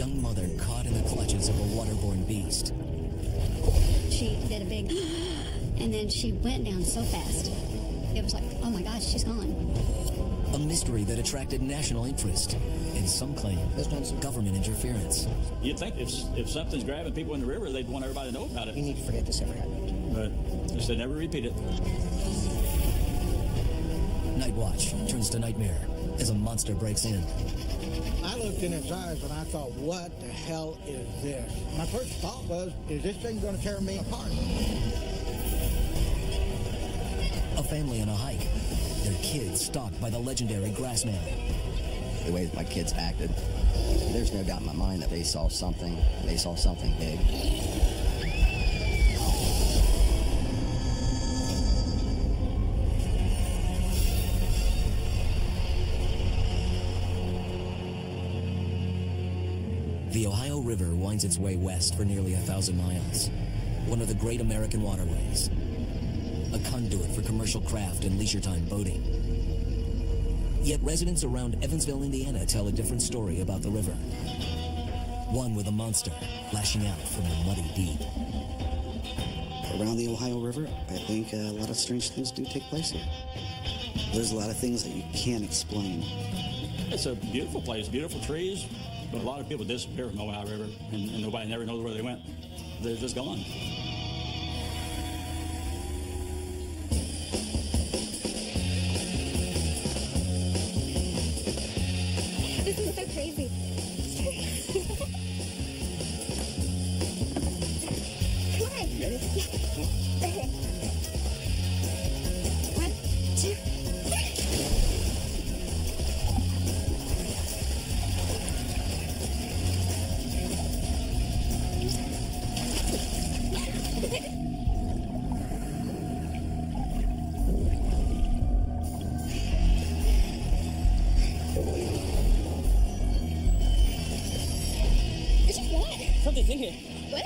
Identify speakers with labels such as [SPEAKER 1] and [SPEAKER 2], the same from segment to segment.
[SPEAKER 1] young mother caught in the clutches of a waterborne beast.
[SPEAKER 2] She did a big, and then she went down so fast. It was like, oh my gosh, she's gone.
[SPEAKER 1] A mystery that attracted national interest, and some claim government interference.
[SPEAKER 3] You'd think if something's grabbing people in the river, they'd want everybody to know about it.
[SPEAKER 4] You need to forget this ever happened.
[SPEAKER 3] But just they never repeat it.
[SPEAKER 1] Night watch turns to nightmare as a monster breaks in.
[SPEAKER 5] I looked in his eyes and I thought, what the hell is this? My first thought was, is this thing going to tear me apart?
[SPEAKER 1] A family on a hike. Their kids stalked by the legendary Grassman.
[SPEAKER 6] The way that my kids acted, there's no doubt in my mind that they saw something. They saw something big.
[SPEAKER 1] The Ohio River winds its way west for nearly 1,000 miles. One of the great American waterways. A conduit for commercial craft and leisure time boating. Yet residents around Evansville, Indiana tell a different story about the river. One with a monster lashing out from the muddy deep.
[SPEAKER 7] Around the Ohio River, I think a lot of strange things do take place here. There's a lot of things that you can't explain.
[SPEAKER 3] It's a beautiful place, beautiful trees, but a lot of people disappear from the Ohio River, and nobody never knows where they went. They're just gone.
[SPEAKER 2] This is so crazy. Come on. Ready? Okay. 1, 2, 3.
[SPEAKER 4] Something's in here.
[SPEAKER 2] What?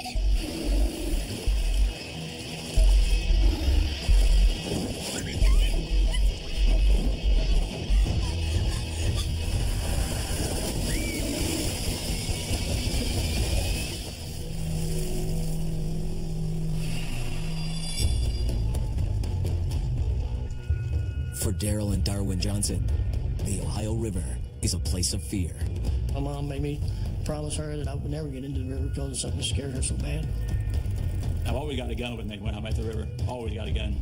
[SPEAKER 1] For Daryl and Darwin Johnson, the Ohio River is a place of fear.
[SPEAKER 4] My mom made me promise her that I would never get into the river because something scared her so bad.
[SPEAKER 3] I've always got a gun with me when I'm at the river. Always got a gun.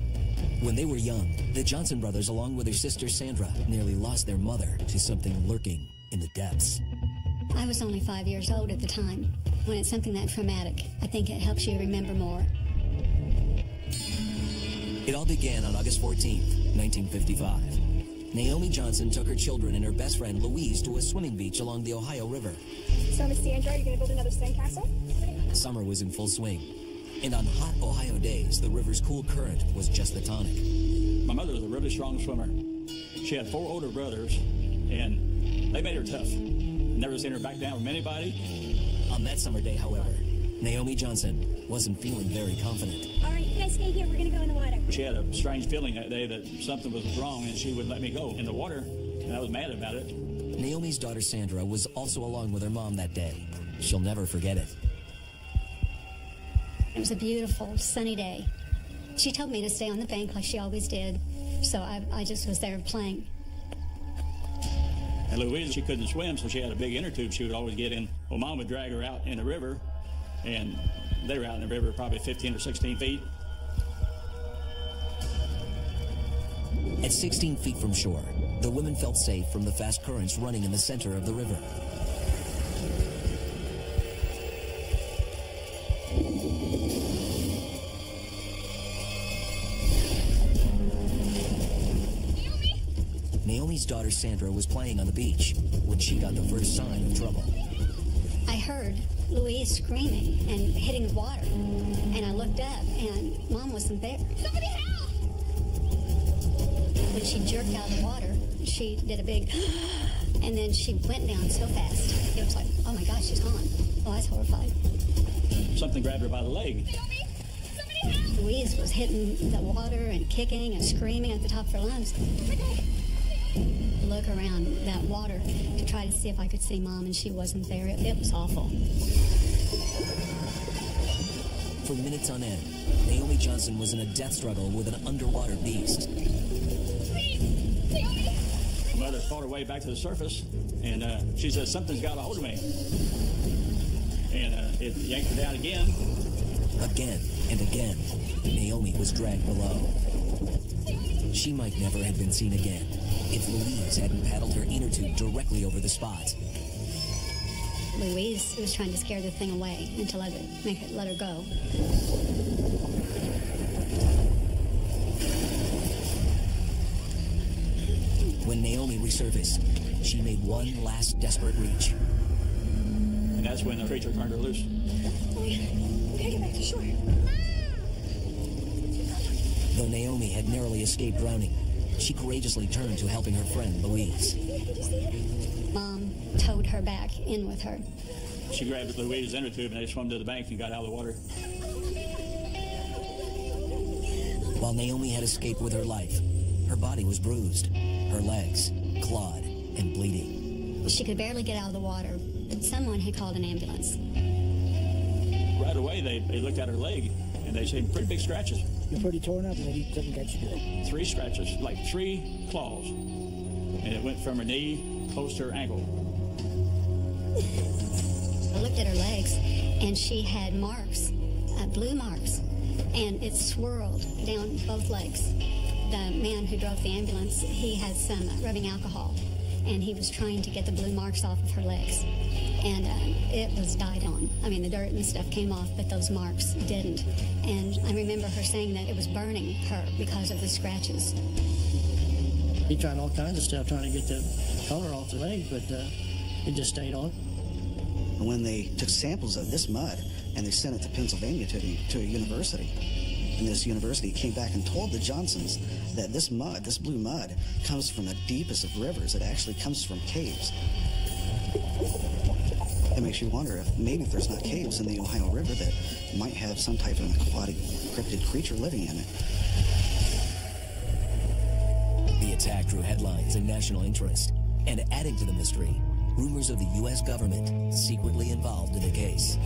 [SPEAKER 1] When they were young, the Johnson brothers, along with their sister Sandra, nearly lost their mother to something lurking in the depths.
[SPEAKER 2] I was only 5 years old at the time. When it's something that traumatic, I think it helps you remember more.
[SPEAKER 1] It all began on August 14th, 1955. Naomi Johnson took her children and her best friend Louise to a swimming beach along the Ohio River.
[SPEAKER 8] So, Miss Sandra, are you going to build another sandcastle?
[SPEAKER 1] Summer was in full swing, and on hot Ohio days, the river's cool current was just the tonic.
[SPEAKER 3] My mother was a really strong swimmer. She had 4 older brothers, and they made her tough. Never seen her back down from anybody.
[SPEAKER 1] On that summer day, however, Naomi Johnson wasn't feeling very confident.
[SPEAKER 8] All right, you guys stay here. We're going to go in the water.
[SPEAKER 3] She had a strange feeling that day that something was wrong, and she wouldn't let me go in the water, and I was mad about it.
[SPEAKER 1] Naomi's daughter Sandra was also along with her mom that day. She'll never forget it.
[SPEAKER 2] It was a beautiful, sunny day. She told me to stay on the bank like she always did, so I just was there playing.
[SPEAKER 3] And Louise, she couldn't swim, so she had a big inner tube she would always get in. Well, Mom would drag her out in the river, and they were out in the river probably 15 or 16 feet.
[SPEAKER 1] At 16 feet from shore, the women felt safe from the fast currents running in the center of the river. Naomi's daughter Sandra was playing on the beach when she got the first sign of trouble.
[SPEAKER 2] I heard Louise screaming and hitting the water, and I looked up, and Mom wasn't there.
[SPEAKER 8] Somebody help!
[SPEAKER 2] When she jerked out of the water, she did a big, and then she went down so fast. It was like, oh my gosh, she's gone. Oh, I was horrified.
[SPEAKER 3] Something grabbed her by the leg.
[SPEAKER 8] Naomi, somebody help!
[SPEAKER 2] Louise was hitting the water and kicking and screaming at the top of her lungs.
[SPEAKER 8] Okay.
[SPEAKER 2] look around that water to try to see if I could see Mom, and she wasn't there. It was awful.
[SPEAKER 1] For minutes on end, Naomi Johnson was in a death struggle with an underwater beast.
[SPEAKER 3] Mother fought her way back to the surface, and she said, something's got a hold of me. And it yanked her down again.
[SPEAKER 1] Again and again, Naomi was dragged below. She might never have been seen again if Louise hadn't paddled her inner tube directly over the spot.
[SPEAKER 2] Louise was trying to scare the thing away and to let her go.
[SPEAKER 1] When Naomi resurfaced, she made one last desperate reach.
[SPEAKER 3] And that's when the creature turned her loose.
[SPEAKER 8] We gotta get back to shore.
[SPEAKER 1] Though Naomi had narrowly escaped drowning, she courageously turned to helping her friend Louise.
[SPEAKER 2] Mom towed her back in with her.
[SPEAKER 3] She grabbed Louise's inner tube and they swam to the bank and got out of the water.
[SPEAKER 1] While Naomi had escaped with her life, her body was bruised, her legs clawed and bleeding.
[SPEAKER 2] She could barely get out of the water. Someone had called an ambulance.
[SPEAKER 3] Right away, they looked at her leg and they seen pretty big scratches.
[SPEAKER 5] You're pretty torn up, lady. Couldn't get you good.
[SPEAKER 3] 3 scratches, like 3 claws. And it went from her knee close to her ankle.
[SPEAKER 2] I looked at her legs, and she had marks, blue marks, and it swirled down both legs. The man who drove the ambulance, he had some rubbing alcohol, and he was trying to get the blue marks off of her legs. And it was dyed on. I mean, the dirt and stuff came off, but those marks didn't. And I remember her saying that it was burning her because of the scratches.
[SPEAKER 4] He tried all kinds of stuff trying to get the color off the leg, but it just stayed on.
[SPEAKER 7] When they took samples of this mud and they sent it to Pennsylvania to a university, and this university came back and told the Johnsons that this mud, this blue mud, comes from the deepest of rivers. It actually comes from caves. It makes you wonder if maybe there's not caves in the Ohio River that might have some type of aquatic cryptid creature living in it.
[SPEAKER 1] The attack drew headlines and national interest, and adding to the mystery, rumors of the U.S. government secretly involved in the case.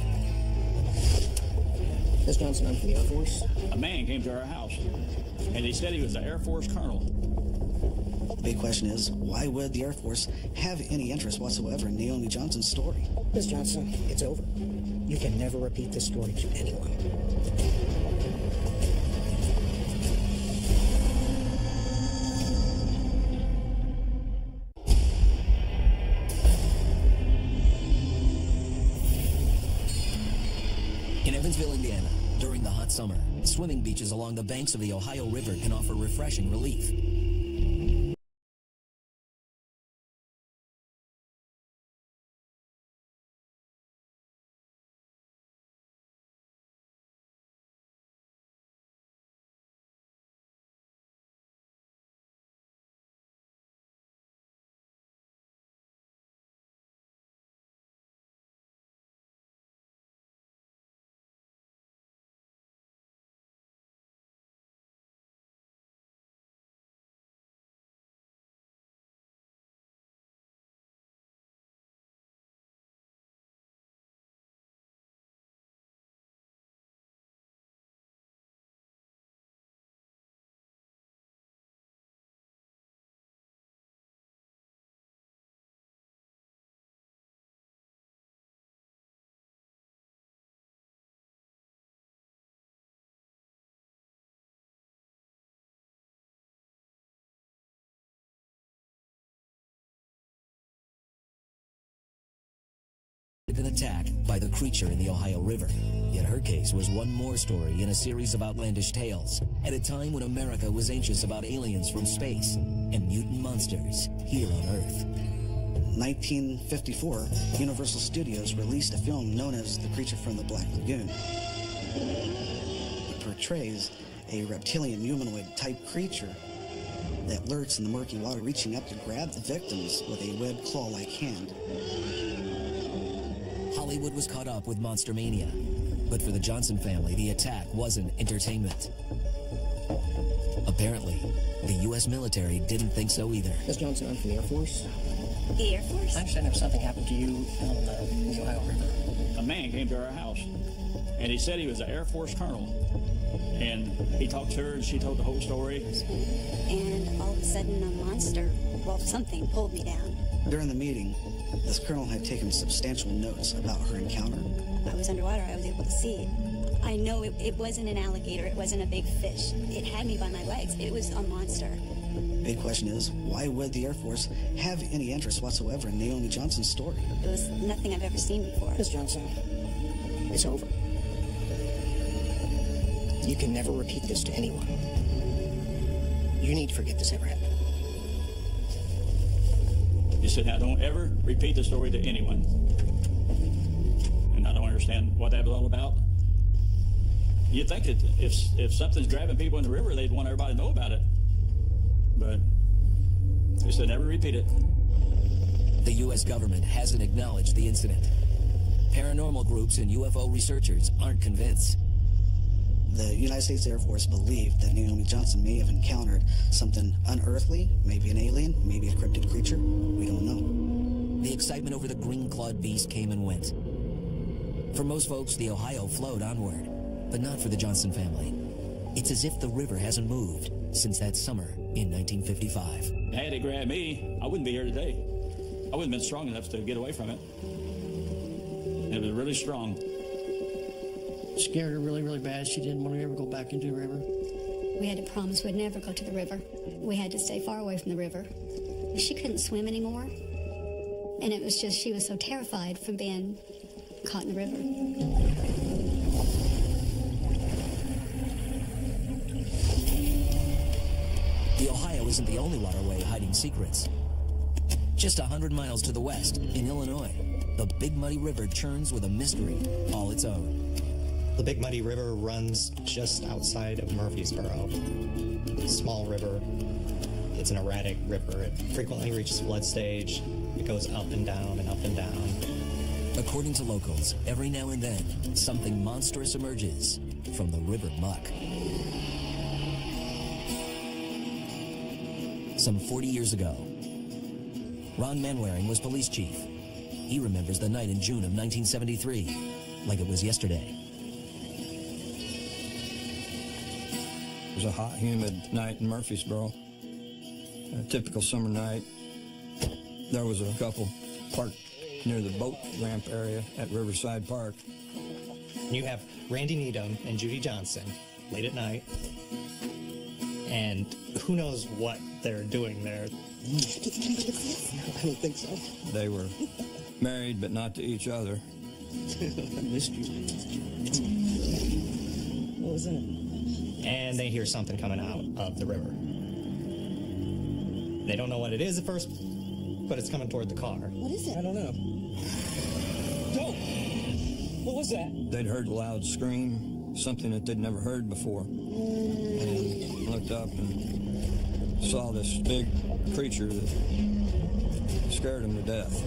[SPEAKER 9] Miss Johnson, I'm from the Air Force.
[SPEAKER 3] A man came to our house, and he said he was an Air Force colonel.
[SPEAKER 7] The big question is, why would the Air Force have any interest whatsoever in Naomi Johnson's story?
[SPEAKER 9] Miss Johnson, it's over. You can never repeat this story to anyone.
[SPEAKER 1] In Evansville, Indiana, during the hot summer, swimming beaches along the banks of the Ohio River can offer refreshing relief. An attack by the creature in the Ohio River. Yet her case was one more story in a series of outlandish tales at a time when America was anxious about aliens from space and mutant monsters here on Earth.
[SPEAKER 7] 1954, Universal Studios released a film known as The Creature from the Black Lagoon. It portrays a reptilian humanoid type creature that lurks in the murky water, reaching up to grab the victims with a webbed claw-like hand.
[SPEAKER 1] Hollywood was caught up with monster mania, but for the Johnson family, the attack wasn't entertainment. Apparently, The U.S. military didn't think so either.
[SPEAKER 9] Miss Johnson, I'm from the Air Force.
[SPEAKER 8] The Air Force?
[SPEAKER 9] I understand if something happened to you on the Ohio River.
[SPEAKER 3] A man came to our house, and he said he was an Air Force colonel. And he talked to her, and she told the whole story.
[SPEAKER 2] And all of a sudden, a monster, well, something pulled me down.
[SPEAKER 7] During the meeting, this colonel had taken substantial notes about her encounter.
[SPEAKER 2] I was underwater. I was able to see it. I know it wasn't an alligator. It wasn't a big fish. It had me by my legs. It was a monster.
[SPEAKER 7] Big question is, why would the Air Force have any interest whatsoever in Naomi Johnson's story?
[SPEAKER 2] It was nothing I've ever seen before.
[SPEAKER 9] Miss Johnson, it's over. You can never repeat this to anyone. You need to forget this ever happened.
[SPEAKER 3] He said, now don't ever repeat the story to anyone. And I don't understand what that was all about. You'd think that if something's grabbing people in the river, they'd want everybody to know about it. But he said, never repeat it.
[SPEAKER 1] The U.S. government hasn't acknowledged the incident. Paranormal groups and UFO researchers aren't convinced.
[SPEAKER 7] The United States Air Force believed that Naomi Johnson may have encountered something unearthly, maybe an alien, maybe a cryptid creature. We don't know.
[SPEAKER 1] The excitement over the green-clawed beast came and went. For most folks, the Ohio flowed onward, but not for the Johnson family. It's as if the river hasn't moved since that summer in 1955.
[SPEAKER 3] Had it grabbed me, I wouldn't be here today. I wouldn't have been strong enough to get away from it. It was really strong.
[SPEAKER 4] Scared her really, really bad. She didn't want to ever go back into the river.
[SPEAKER 2] We had to promise we'd never go to the river. We had to stay far away from the river. She couldn't swim anymore. And it was just, she was so terrified from being caught in the river.
[SPEAKER 1] The Ohio isn't the only waterway hiding secrets. Just 100 miles to the west, in Illinois, the Big Muddy River churns with a mystery all its own.
[SPEAKER 10] The Big Muddy River runs just outside of Murfreesboro. Small river. It's an erratic river. It frequently reaches flood stage. It goes up and down and up and down.
[SPEAKER 1] According to locals, every now and then, something monstrous emerges from the river muck. Some 40 years ago, Ron Manwaring was police chief. He remembers the night in June of 1973, like it was yesterday.
[SPEAKER 11] It was a hot, humid night in Murfreesboro. A typical summer night. There was a couple parked near the boat ramp area at Riverside Park.
[SPEAKER 10] You have Randy Needham and Judy Johnson late at night. And who knows what they're doing there.
[SPEAKER 7] I don't think so.
[SPEAKER 11] They were married, but not to each other.
[SPEAKER 7] I missed you. What was that?
[SPEAKER 10] And they hear something coming out of the river. They don't know what it is at first, but it's coming toward the car.
[SPEAKER 9] What is it?
[SPEAKER 10] I don't know.
[SPEAKER 9] Don't! What was that?
[SPEAKER 11] They'd heard a loud scream, something that they'd never heard before. And looked up and saw this big creature that scared them to death.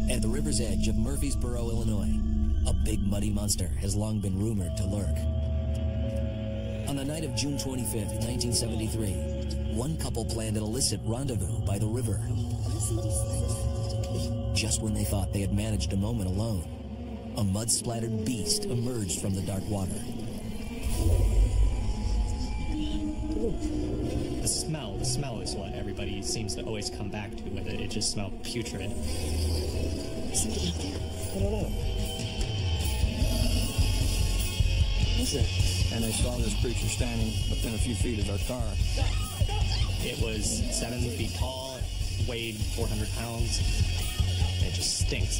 [SPEAKER 1] At the river's edge of Murfreesboro, Illinois, a big muddy monster has long been rumored to lurk. On the night of June 25th, 1973, one couple planned an illicit rendezvous by the river. Just when they thought they had managed a moment alone, a mud-splattered beast emerged from the dark water.
[SPEAKER 10] The smell is what everybody seems to always come back to with it. It just smelled putrid.
[SPEAKER 9] Something out there.
[SPEAKER 10] I don't know.
[SPEAKER 9] What's that?
[SPEAKER 11] And they saw this creature standing within a few feet of our car.
[SPEAKER 10] It was 7 feet tall, weighed 400 pounds. It just stinks.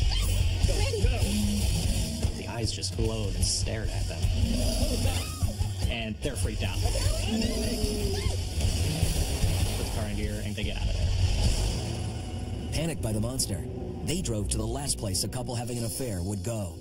[SPEAKER 10] The eyes just glowed and stared at them. And they're freaked out. Put the car in gear and they get out of there.
[SPEAKER 1] Panicked by the monster, they drove to the last place a couple having an affair would go.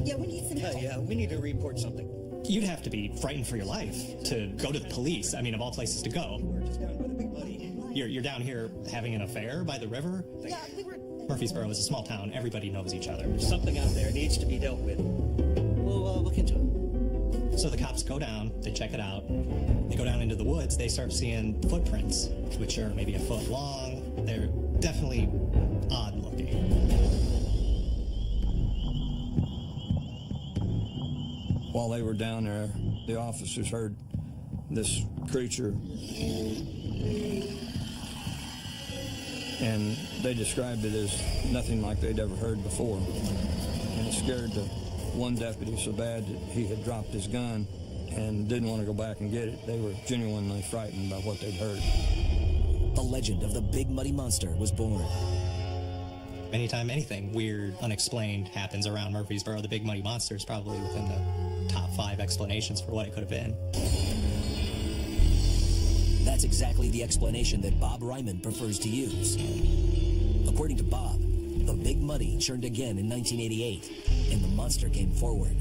[SPEAKER 9] Yeah, we need some help. Yeah, we need to report something.
[SPEAKER 10] You'd have to be frightened for your life to go to the police. I mean, of all places to go.
[SPEAKER 9] We're just down by the Big Muddy.
[SPEAKER 10] You're down here having an affair by the river?
[SPEAKER 8] Yeah, we were...
[SPEAKER 10] Murfreesboro is a small town. Everybody knows each other.
[SPEAKER 9] There's something out there needs to be dealt with. We'll look into it.
[SPEAKER 10] So the cops go down, they check it out. They go down into the woods, they start seeing footprints, which are maybe a foot long. They're definitely odd looking.
[SPEAKER 11] While they were down there, the officers heard this creature, and they described it as nothing like they'd ever heard before. And it scared the one deputy so bad that he had dropped his gun and didn't want to go back and get it. They were genuinely frightened by what they'd heard.
[SPEAKER 1] The legend of the Big Muddy Monster was born.
[SPEAKER 10] Anytime anything weird, unexplained happens around Murfreesboro, the Big Muddy Monster is probably within the top 5 explanations for what it could have been.
[SPEAKER 1] That's exactly the explanation that Bob Ryman prefers to use. According to Bob, the Big Muddy churned again in 1988, and the monster came forward.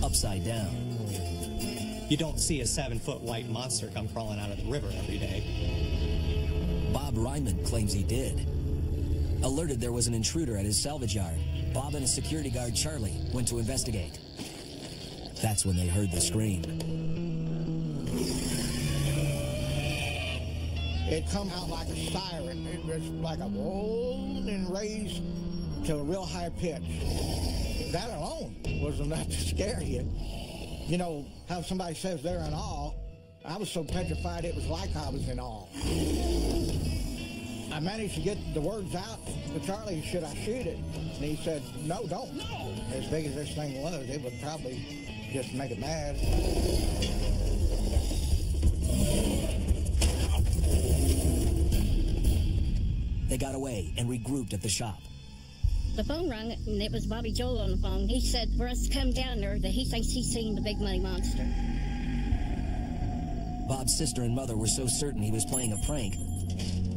[SPEAKER 1] Upside down.
[SPEAKER 10] You don't see a 7-foot white monster come crawling out of the river every day.
[SPEAKER 1] Bob Ryman claims he did. Alerted there was an intruder at his salvage yard, Bob and his security guard, Charlie, went to investigate. That's when they heard the scream.
[SPEAKER 5] It come out like a siren. It was like a roll and raised to a real high pitch. That alone was enough to scare you. You know how somebody says they're in awe? I was so petrified it was like I was in awe. I managed to get the words out to Charlie, should I shoot it? And he said, no, don't. No. As big as this thing was, it would probably just make it mad.
[SPEAKER 1] They got away and regrouped at the shop.
[SPEAKER 12] The phone rang, and it was Bobby Joel on the phone. He said for us to come down there that he thinks he's seen the Big Muddy Monster.
[SPEAKER 1] Bob's sister and mother were so certain he was playing a prank,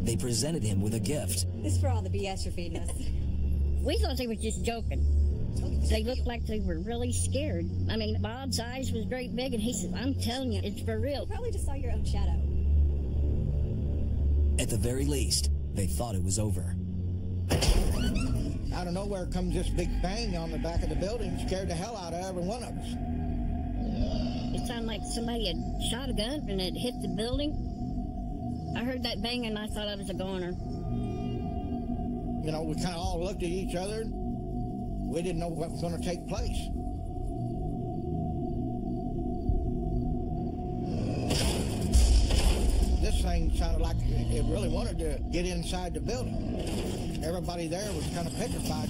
[SPEAKER 1] they presented him with a gift.
[SPEAKER 8] This is for all the BS you're feeding us.
[SPEAKER 12] We thought they were just joking. They looked like they were really scared. I mean, Bob's eyes was great big, and he said, I'm telling you, it's for real.
[SPEAKER 8] You probably just saw your own shadow.
[SPEAKER 1] At the very least, they thought it was over.
[SPEAKER 5] Out of nowhere comes this big bang on the back of the building, scared the hell out of every one of us.
[SPEAKER 12] It sounded like somebody had shot a gun and it hit the building. I heard that bang and I thought I was a goner.
[SPEAKER 5] You know, we kind of all looked at each other. We didn't know what was going to take place. This thing sounded like it really wanted to get inside the building. Everybody there was kind of petrified.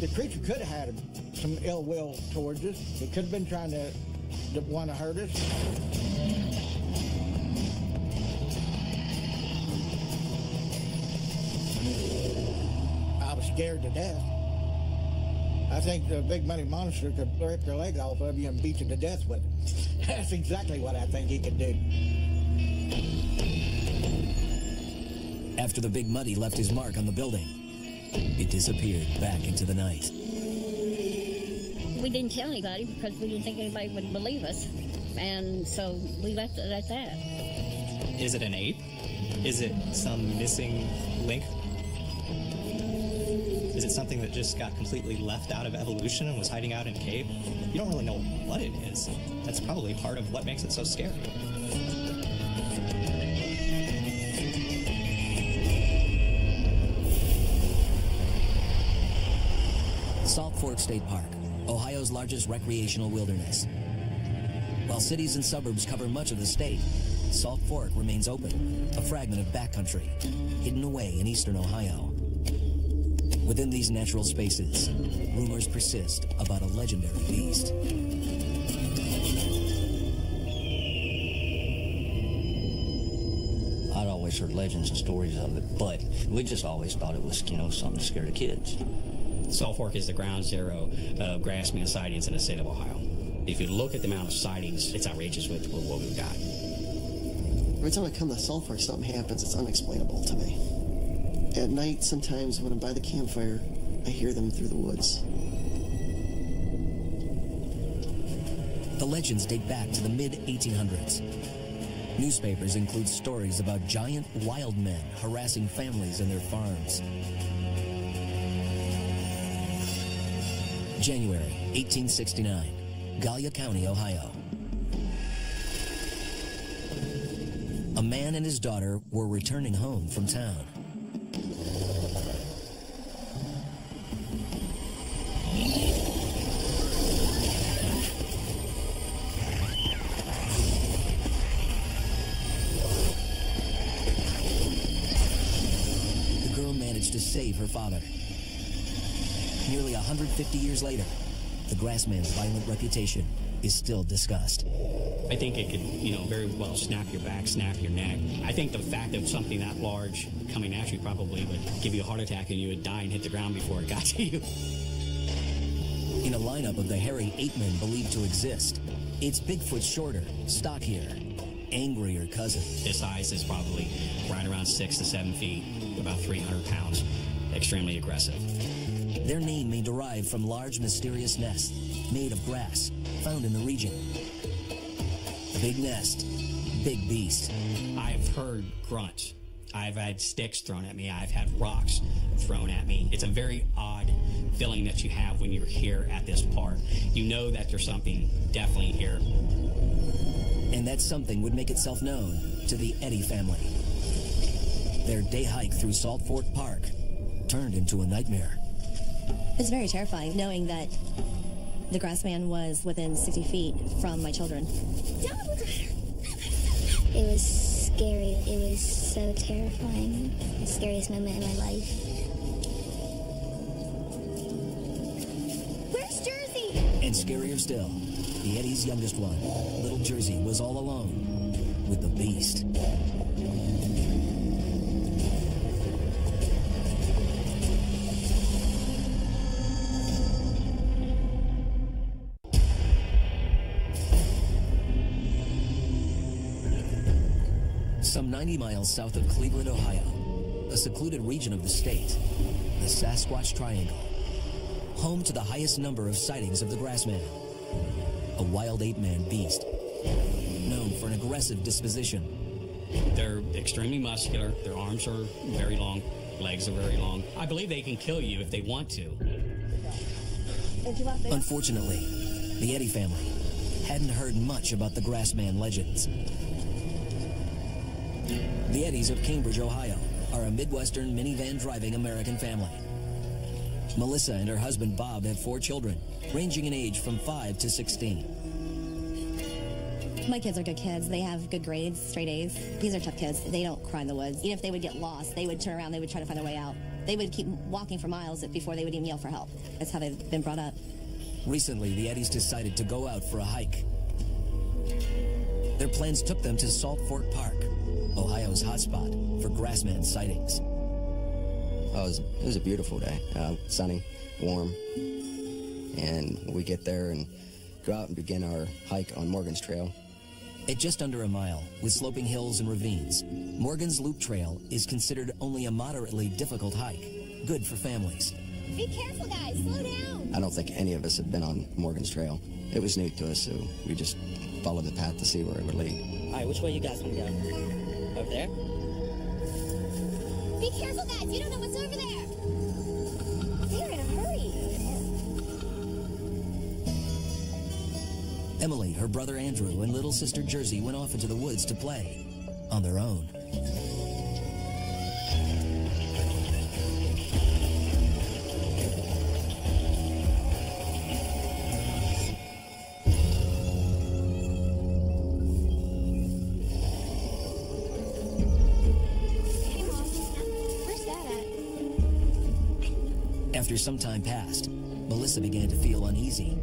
[SPEAKER 5] The creature could have had some ill will towards us. It could have been trying to want to hurt us. I was scared to death. I think the big money monster could rip your leg off of you and beat you to death with it. That's exactly what I think he could do.
[SPEAKER 1] After the Big Muddy left his mark on the building, it disappeared back into the night.
[SPEAKER 12] We didn't tell anybody because we didn't think anybody would believe us. And so we left it at that.
[SPEAKER 10] Is it an ape? Is it some missing link? Is it something that just got completely left out of evolution and was hiding out in a cave? You don't really know what it is. That's probably part of what makes it so scary.
[SPEAKER 1] Salt Fork State Park, Ohio's largest recreational wilderness. While cities and suburbs cover much of the state, Salt Fork remains open, a fragment of backcountry, hidden away in eastern Ohio. Within these natural spaces, rumors persist about a legendary beast.
[SPEAKER 6] I'd always heard legends and stories of it, but we just always thought it was, something to scare the kids.
[SPEAKER 13] Salt Fork is the ground zero of grassman sightings in the state of Ohio. If you look at the amount of sightings, it's outrageous with what we've got.
[SPEAKER 9] Every time I come to Salt Fork, something happens. It's unexplainable to me. At night, sometimes when I'm by the campfire, I hear them through the woods.
[SPEAKER 1] The legends date back to the mid-1800s. Newspapers include stories about giant wild men harassing families in their farms. January 1869, Gallia County, Ohio. A man and his daughter were returning home from town. The girl managed to save her father. Nearly 150 years later, the grassman's violent reputation is still discussed.
[SPEAKER 13] I think it could, very well snap your back, snap your neck. I think the fact of something that large coming at you probably would give you a heart attack and you would die and hit the ground before it got to you.
[SPEAKER 1] In a lineup of the hairy ape men believed to exist, it's Bigfoot's shorter, stockier, angrier cousin.
[SPEAKER 13] His size is probably right around 6 to 7 feet, about 300 pounds, extremely aggressive.
[SPEAKER 1] Their name may derive from large mysterious nests made of grass found in the region. Big nest, big beast.
[SPEAKER 13] I've heard grunts. I've had sticks thrown at me. I've had rocks thrown at me. It's a very odd feeling that you have when you're here at this park. You know that there's something definitely here.
[SPEAKER 1] And that something would make itself known to the Eddy family. Their day hike through Salt Fork Park turned into a nightmare.
[SPEAKER 14] It's very terrifying knowing that the grassman was within 60 feet from my children.
[SPEAKER 2] It was scary. It was so terrifying. The scariest moment in my life. Where's Jersey?
[SPEAKER 1] And scarier still, the Eddy's youngest one, little Jersey, was all alone with the beast. Some 90 miles south of Cleveland, Ohio, a secluded region of the state, the Sasquatch Triangle, home to the highest number of sightings of the grassman, a wild ape-man beast, known for an aggressive disposition.
[SPEAKER 13] They're extremely muscular. Their arms are very long. legs are very long. I believe they can kill you if they want to.
[SPEAKER 1] Unfortunately, the Eddy family hadn't heard much about the Grassman legends. The Eddys of Cambridge, Ohio, are a Midwestern minivan-driving American family. Melissa and her husband Bob have 4 children, ranging in age from 5 to 16.
[SPEAKER 14] My kids are good kids. They have good grades, straight A's. These are tough kids. They don't cry in the woods. Even if they would get lost, they would turn around, they would try to find their way out. They would keep walking for miles before they would even yell for help. That's how they've been brought up.
[SPEAKER 1] Recently, the Eddys decided to go out for a hike. Their plans took them to Salt Fork Park, Ohio's hotspot for Grassman sightings.
[SPEAKER 6] Oh, it was a beautiful day, sunny, warm, and we get there and go out and begin our hike on Morgan's Trail.
[SPEAKER 1] At just under a mile, with sloping hills and ravines, Morgan's Loop Trail is considered only a moderately difficult hike, good for families.
[SPEAKER 15] Be careful, guys. Slow down.
[SPEAKER 6] I don't think any of us had been on Morgan's Trail. It was new to us, so we just followed the path to see where it would lead.
[SPEAKER 16] All right, which way you guys want to go? Over there?
[SPEAKER 15] Be careful, guys. You don't know what's over there. They're in a hurry.
[SPEAKER 1] Emily, her brother Andrew, and little sister Jersey went off into the woods to play on their own. After some time passed, Melissa began to feel uneasy.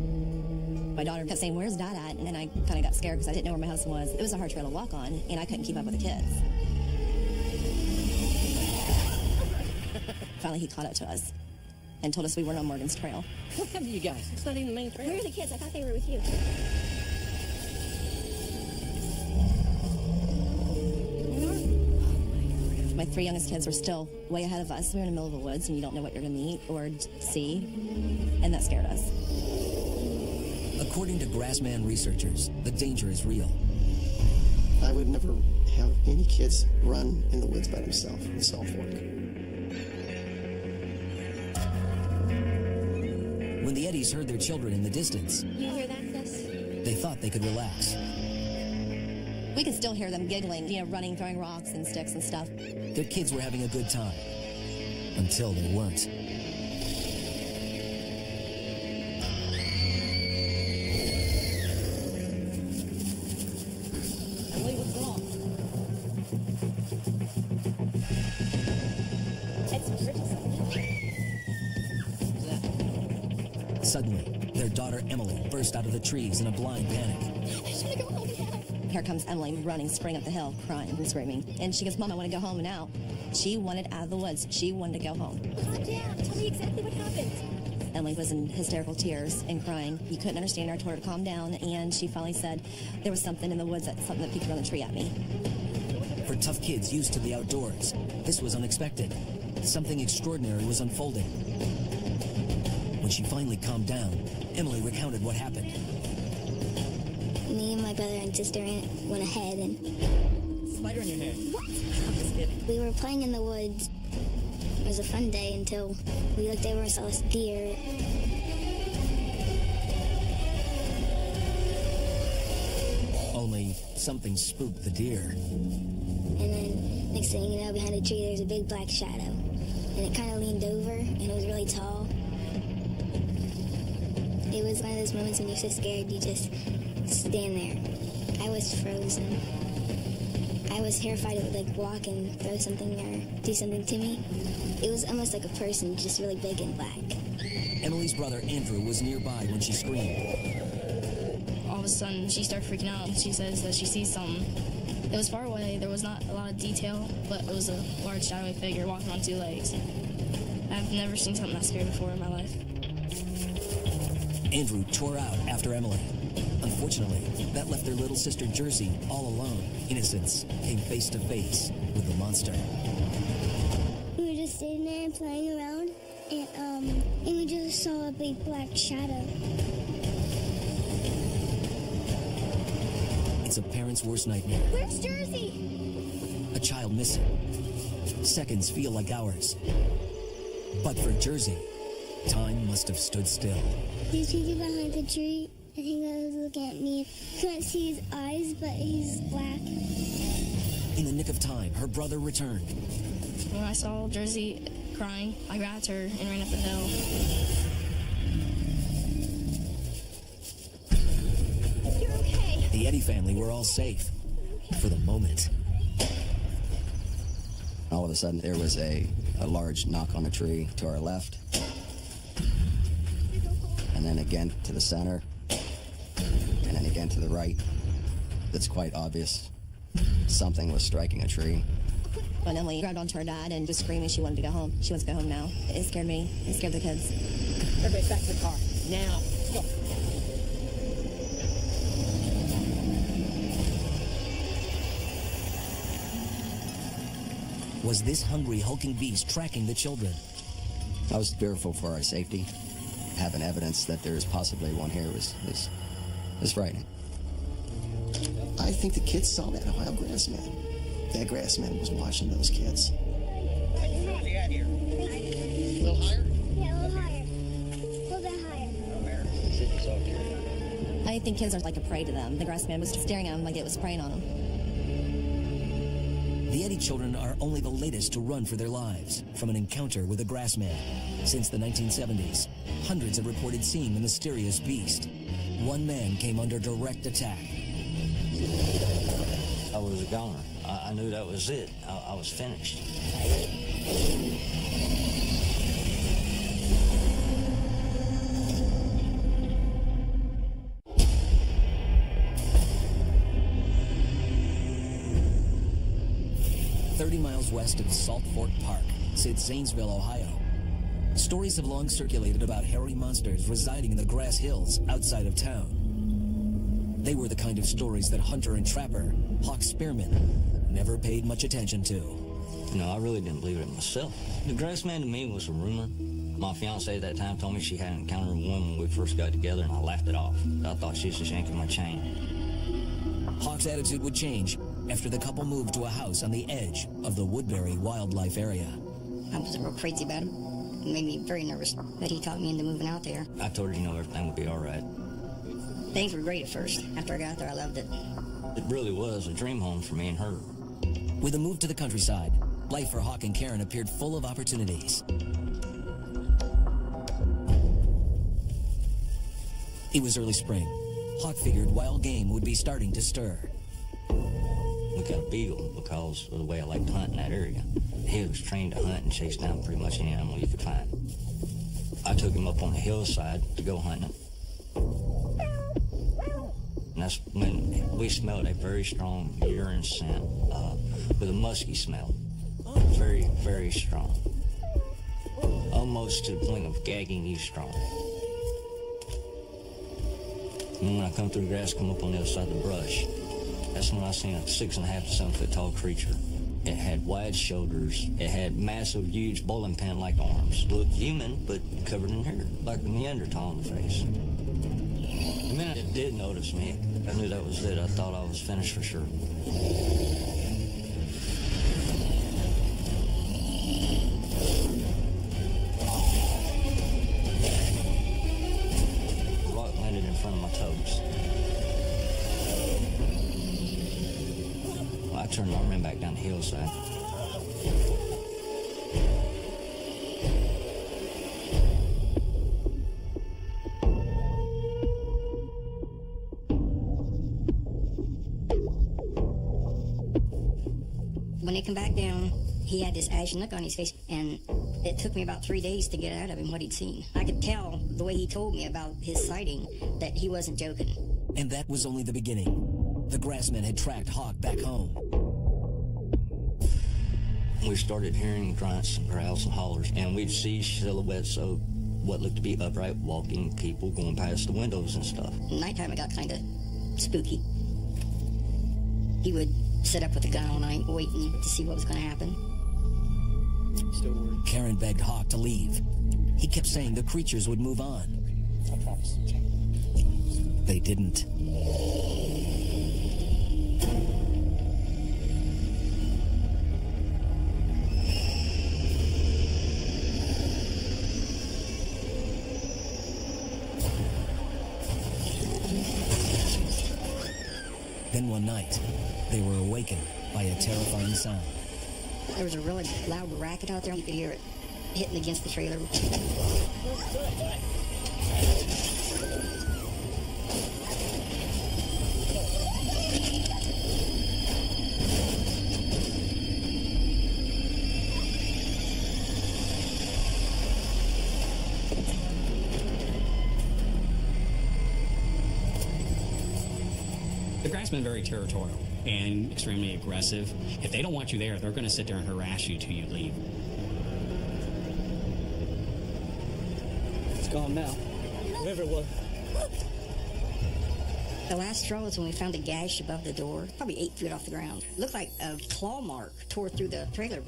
[SPEAKER 14] My daughter kept saying, "Where's Dad at?" And then I kind of got scared because I didn't know where my husband was. It was a hard trail to walk on, and I couldn't keep up with the kids. Finally, he caught up to us and told us we weren't on Morgan's Trail.
[SPEAKER 16] What happened to you guys? It's not even the main trail.
[SPEAKER 15] Where are the kids? I thought they were with you.
[SPEAKER 14] My 3 youngest kids were still way ahead of us. We were in the middle of the woods, and you don't know what you're going to meet or see, and that scared us.
[SPEAKER 1] According to Grassman researchers, the danger is real.
[SPEAKER 9] I would never have any kids run in the woods by themselves in Salt Fork.
[SPEAKER 1] When the Eddys heard their children in the distance,
[SPEAKER 15] You hear that, Gus?
[SPEAKER 1] they thought they could relax.
[SPEAKER 14] We could still hear them giggling, running, throwing rocks and sticks and stuff.
[SPEAKER 1] Their kids were having a good time. Until they weren't.
[SPEAKER 16] Emily, what's wrong?
[SPEAKER 15] It's
[SPEAKER 1] Suddenly, their daughter Emily burst out of the trees in a blind panic.
[SPEAKER 15] I should go home now.
[SPEAKER 14] Here comes Emily running, spring up the hill, crying and screaming. And she goes, "Mom, I want to go home now." She wanted out of the woods. She wanted to go home.
[SPEAKER 15] Calm down. Tell me exactly what happened.
[SPEAKER 14] Emily was in hysterical tears and crying. You couldn't understand her. I told her to calm down. And she finally said, there was something in the woods, something that peeked around the tree at me.
[SPEAKER 1] For tough kids used to the outdoors, this was unexpected. Something extraordinary was unfolding. When she finally calmed down, Emily recounted what happened.
[SPEAKER 15] Me and my brother and sister went ahead and...
[SPEAKER 16] Spider in your hair.
[SPEAKER 15] What?
[SPEAKER 16] I'm just kidding.
[SPEAKER 15] We were playing in the woods. It was a fun day until we looked over and saw this deer.
[SPEAKER 1] Only something spooked the deer.
[SPEAKER 15] And then next thing you know, behind a tree there's a big black shadow. And it kind of leaned over and it was really tall. It was one of those moments when you're so scared you just stand there. I was frozen. I was terrified it would walk and throw something or do something to me. It was almost like a person, just really big and black.
[SPEAKER 1] Emily's brother Andrew was nearby when she screamed.
[SPEAKER 17] All of a sudden, she started freaking out, and she says that she sees something. It was far away. There was not a lot of detail, but it was a large, shadowy figure walking on 2 legs. I've never seen something that scary before in my life.
[SPEAKER 1] Andrew tore out after Emily. Unfortunately, that left their little sister Jersey all alone. Innocence came face to face with the monster.
[SPEAKER 15] We were just sitting there and playing around, and we just saw a big black shadow.
[SPEAKER 1] It's a parent's worst nightmare.
[SPEAKER 15] Where's Jersey?
[SPEAKER 1] A child missing. Seconds feel like hours. But for Jersey, time must have stood still.
[SPEAKER 15] He's peeking behind the tree. I think I was looking at me. Couldn't see his eyes, but he's black.
[SPEAKER 1] In the nick of time, her brother returned.
[SPEAKER 17] When I saw Jersey crying, I grabbed her and ran up the hill.
[SPEAKER 15] You're okay.
[SPEAKER 1] The Eddy family were all safe. For the moment.
[SPEAKER 6] All of a sudden, there was a large knock on a tree to our left. And then again to the center. And then again to the right. It's quite obvious. Something was striking a tree.
[SPEAKER 14] When Emily grabbed onto her dad and was screaming she wanted to go home. She wants to go home now. It scared me. It scared the kids.
[SPEAKER 16] Everybody back to the car. Now. Go.
[SPEAKER 1] Was this hungry, hulking beast tracking the children?
[SPEAKER 6] I was fearful for our safety. Having evidence that there's possibly one here was frightening.
[SPEAKER 9] I think the kids saw that Ohio grassman. That grassman was watching those kids.
[SPEAKER 15] A little higher? Yeah, a little higher. A little bit higher.
[SPEAKER 14] I think kids are like a prey to them. The grassman was staring at them like it was preying on them.
[SPEAKER 1] The Eddy children are only the latest to run for their lives from an encounter with a grassman. Since the 1970s, hundreds have reported seeing the mysterious beast. One man came under direct attack.
[SPEAKER 18] I was a goner. I knew that was it. I was finished.
[SPEAKER 1] West of Salt Fork Park sits Zanesville, Ohio. Stories have long circulated about hairy monsters residing in the grass hills outside of town. They were the kind of stories that hunter and trapper, Hawk Spearman, never paid much attention to.
[SPEAKER 18] You know, I really didn't believe it myself. The grassman to me was a rumor. My fiance at that time told me she had encountered one when we first got together, and I laughed it off. I thought she was just yanking my chain.
[SPEAKER 1] Hawk's attitude would change after the couple moved to a house on the edge of the Woodbury Wildlife Area.
[SPEAKER 19] I was real crazy about him. It made me very nervous that he talked me into moving out there.
[SPEAKER 18] I told her, you know, everything would be all right.
[SPEAKER 19] Things were great at first. After I got there, I loved it.
[SPEAKER 18] It really was a dream home for me and her.
[SPEAKER 1] With a move to the countryside, life for Hawk and Karen appeared full of opportunities. It was early spring. Hawk figured wild game would be starting to stir.
[SPEAKER 18] We got a beagle because of the way I liked to hunt in that area. He was trained to hunt and chase down pretty much any animal you could find. I took him up on the hillside to go hunting. And that's when we smelled a very strong urine scent with a musky smell. Very, very strong. Almost to the point of gagging you strong. And when I come through the grass, come up on the other side of the brush, that's when I seen a 6.5 to 7 foot tall creature. It had wide shoulders. It had massive, huge bowling pin-like arms. Looked human, but covered in hair, like a Neanderthal in the face. The minute it did notice me, I knew that was it. I thought I was finished for sure. The rock landed in front of my toes. I turned and ran back down the hillside.
[SPEAKER 19] When they come back down, he had this ashen look on his face, and it took me about 3 days to get out of him what he'd seen. I could tell the way he told me about his sighting that he wasn't joking.
[SPEAKER 1] And that was only the beginning. The grassmen had tracked Hawk back home.
[SPEAKER 18] We started hearing grunts and growls and hollers, and we'd see silhouettes of what looked to be upright walking people going past the windows and stuff.
[SPEAKER 19] Nighttime it got kind of spooky. He would sit up with a gun all night waiting to see what was going to happen.
[SPEAKER 1] Still worried. Karen begged Hawk to leave. He kept saying the creatures would move on. They didn't. Then one night, they were awakened by a terrifying sound.
[SPEAKER 19] There was a really loud racket out there. You could hear it hitting against the trailer.
[SPEAKER 13] The grassmen are very territorial and extremely aggressive. If they don't want you there, they're going to sit there and harass you till you leave.
[SPEAKER 16] It's gone now. Whoever it was.
[SPEAKER 19] The last straw was when we found a gash above the door, probably 8 feet off the ground. It looked like a claw mark tore through the trailer.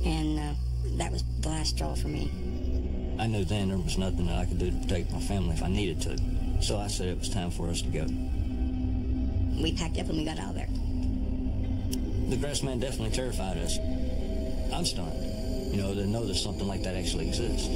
[SPEAKER 19] And that was the last straw for me.
[SPEAKER 18] I knew then there was nothing that I could do to protect my family if I needed to. So I said it was time for us to go.
[SPEAKER 19] We packed up and we got out of there.
[SPEAKER 18] The grassman definitely terrified us. I'm stunned, to know that something like that actually exists.